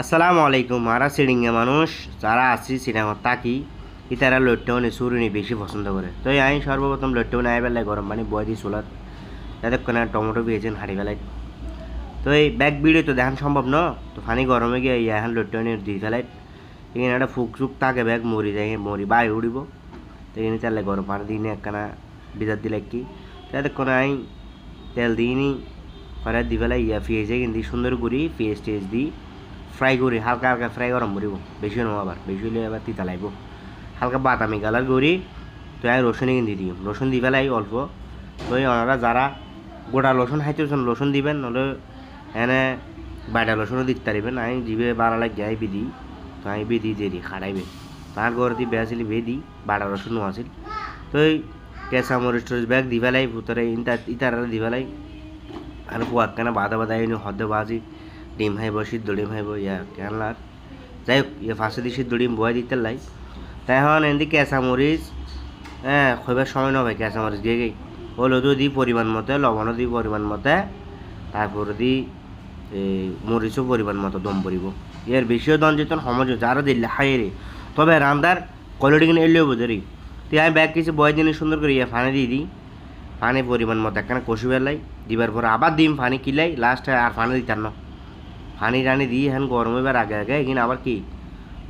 আসসালামু আলাইকুম মারা সিডিংয়ে মানুষ যারা আছি সিনেমার তাকি ইতারা লট্টনি সুরুনি বেশি পছন্দ করে তো আমি সর্বপ্রথম লট্টনি আই বেলায় গরম পানি বয় দিই চুলাত এতক্ষণে টমেটো পেয়েছেন হাঁড়ি বেলায় তো এই ব্যাক ভিডিও তো দেখান সম্ভব ন তো পানি গরমে গিয়ে এখন লট্টনি দিয়ে ফেলাই এখানে একটা ফুক চুক থাকে ব্যাগ মরি যায় মরি বাই উড়িব তো এখানে চাললে গরম পানি দিই একখানা বিজার দিলে কি তো এতক্ষণে আমি তেল দিইনি পরে দি ফেলাই পেঁয়াজে কিন্তু সুন্দর করি পেঁয়াজ টেজ দিই ফ্রাই করি হালকা হালকা ফ্রাই গরম করিব বেশি নয় আবার বেশি হলে আবার তিতা লাগব হালকা বাদামি কালার করি তো আমি রসুন কিন্তু দিই রসুন দি ফেলাই অল্প তো ওনারা যারা গোটা রসুন খাইতেছেন রসুন দিবেন নহলে এনে বাটা রসুনও দিতে পারবেন আমি জিভে বাড়া লাগে যাই বিদি তো আমি বেদি দেরি খাড়াইবে তার ঘর দিয়ে বেয়াছিলি বেদি বাটা রসুনও আছিল তো এই কেঁচা মরিচ টরিচ ব্যাগ দি ফেলাই ভুতরে ইতারা দি ফেলাই আর পোয়াক কেন বাদা বাদা এনে হদ্দে বাজি ডিম খাইব সিদ্ধ ডিম খাইব কেনলার যাই হোক ফাঁসে দিয়ে সিদ্ধ ডিম বয় দিতে লাই তাই এখন এমনি কেঁচা মরিচ খইবার সময় নয় কেঁচা মরিচ দিয়ে গেই হলুদও দিই পরিমাণ মতো লবণও দিই পরিমাণ মতো তারপরে দিই এই মরিচও পরিমাণ মতো দম পরিব এর বেশিও দম যেত সমঝ যারা দিলে খাইয়ে তবে রান্দার কোয়ালিটি কিনে এলেও বোঝারি তুই আমি ব্যাগ কিছু বয় দিনে সুন্দর করে ফানে দিয়ে দিই পানি পরিমাণ মতো একখানে কষি বেলাই দিবার পরে আবার ডিম পানি কিলাই লাস্টে আর পানি দিতাম না পানি টানি দিয়ে এখন গরম হইবার আগে আগে এখানে আবার কি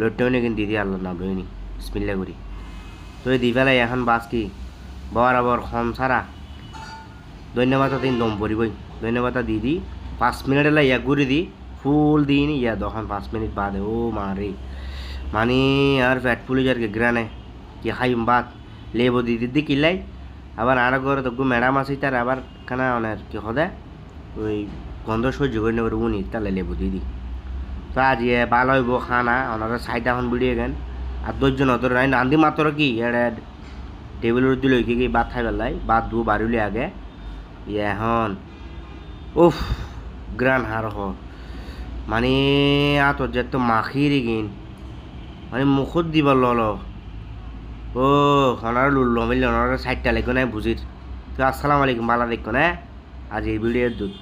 লট্টনি কিন্তু দিদি আল্লাহ নাম লইনি বিসমিল্লাহ করি তো দি ফেলাই এখন বাস কি বরাবর কম ছাড়া ধন্যবাদ দিন দম পরিবই ধন্যবাদ দিয়ে দিই 5 মিনিট এলা ঘুরে দিই ফুল দিন তখন 5 মিনিট বাদে ও মারে মানে আর ফ্যাট ফুলে যার কি গ্রানে কি খাইম বাদ লেবু দিদি কিলাই আবার আরো করে তো ম্যাডাম আছে তার আবার খানা অনেক কি হদে ওই গন্ধ সহ্য করে নেবার উনি তাহলে লেবু দিয়ে দিই তো আজ ভালো হইব খানা ওনারা সাইড এখন বিড়িয়ে গেন আর 10 জন অত নাই নান্দি মাত্র কি টেবিলের দিল কি ভাত খাই পেলাই ভাত দু বাড়িলে আগে এখন উফ গ্রান হার হ মানে আত যে তো মাখিরি গিন মানে মুখত দিবার লল ও ওনারা লুল্লো মিললে ওনারা সাইডটা লেখো নাই বুঝির তো আসসালামু আলাইকুম ভালো দেখো না আজ এই ভিডিওর দুধ